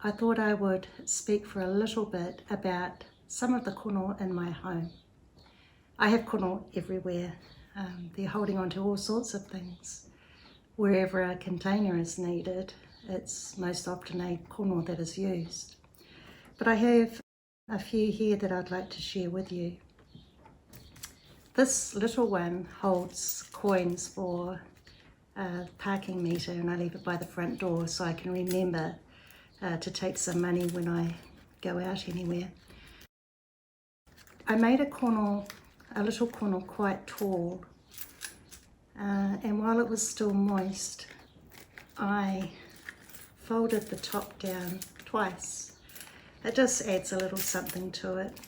I thought I would speak for a little bit about some of the kono in my home. I have kono everywhere. They're holding on to all sorts of things. Wherever a container is needed, it's most often a kono that is used. But I have a few here that I'd like to share with you. This little one holds coins for a parking meter, and I leave it by the front door so I can remember to take some money when I go out anywhere. I made a little kono quite tall, and while it was still moist, I folded the top down twice. It just adds a little something to it,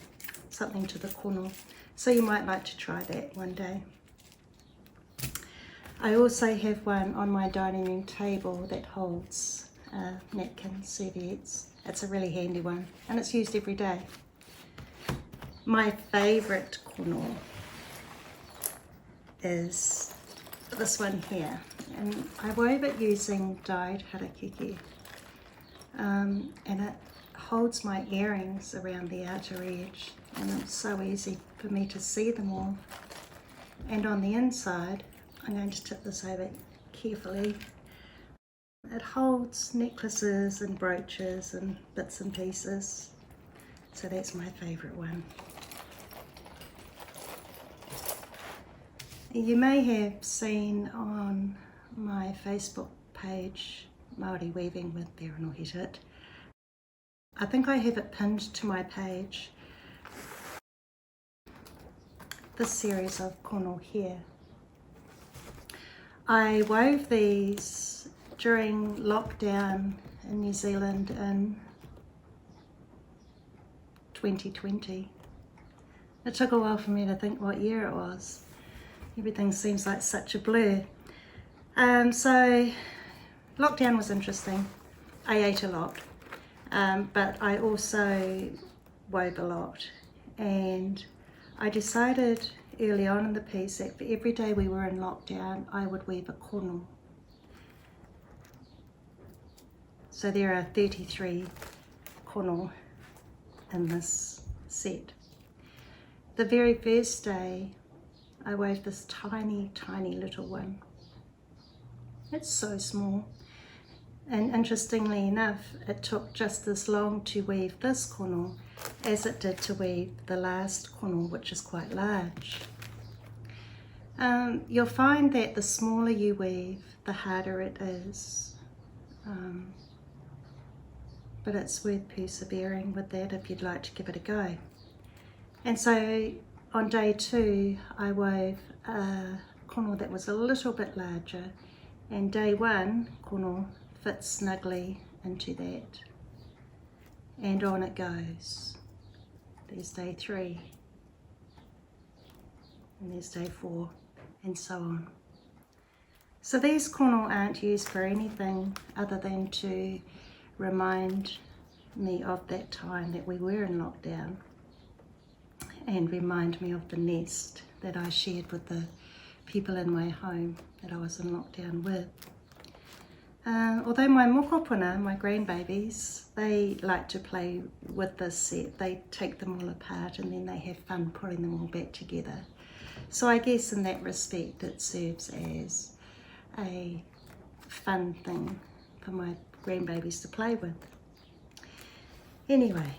something to the kono. So you might like to try that one day. I also have one on my dining room table that holds napkins, serviettes. It's a really handy one and it's used every day. My favourite kono is this one here, and I wove it using dyed harakeke, and it holds my earrings around the outer edge, and it's so easy for me to see them all. And on the inside, I'm going to tip this over carefully. It holds necklaces and brooches and bits and pieces. So that's my favourite one. You may have seen on my Facebook page, Māori Weaving with Veranoa Hetet. I think I have it pinned to my page, this series of kono here. I wove these during lockdown in New Zealand in 2020. It took a while for me to think what year it was. Everything seems like such a blur. So lockdown was interesting. I ate a lot, but I also wove a lot, and I decided early on in the piece that for every day we were in lockdown, I would weave a kono. So there are 33 kono in this set. The very first day, I wove this tiny, tiny little one. It's so small. And interestingly enough, it took just as long to weave this kono as it did to weave the last kono, which is quite large. You'll find that the smaller you weave, the harder it is. But it's worth persevering with that if you'd like to give it a go. And so on day 2, I wove a kono that was a little bit larger, and day 1 kono fits snugly into that. And on it goes. There's day 3, and there's day 4, and so on. So these kono aren't used for anything other than to remind me of that time that we were in lockdown, and remind me of the nest that I shared with the people in my home that I was in lockdown with. Although my mokopuna, my grandbabies, they like to play with this set. They take them all apart and then they have fun putting them all back together. So I guess in that respect it serves as a fun thing for my grandbabies to play with. Anyway,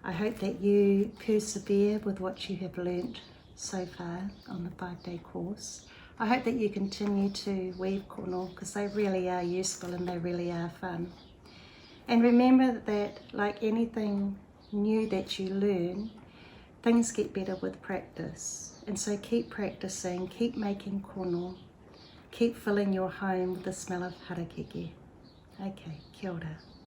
I hope that you persevere with what you have learnt so far on the 5-day course. I hope that you continue to weave kono, because they really are useful and they really are fun. And remember that, like anything new that you learn, things get better with practice. And so keep practicing, keep making kono, keep filling your home with the smell of harakeke. Okay, kia ora.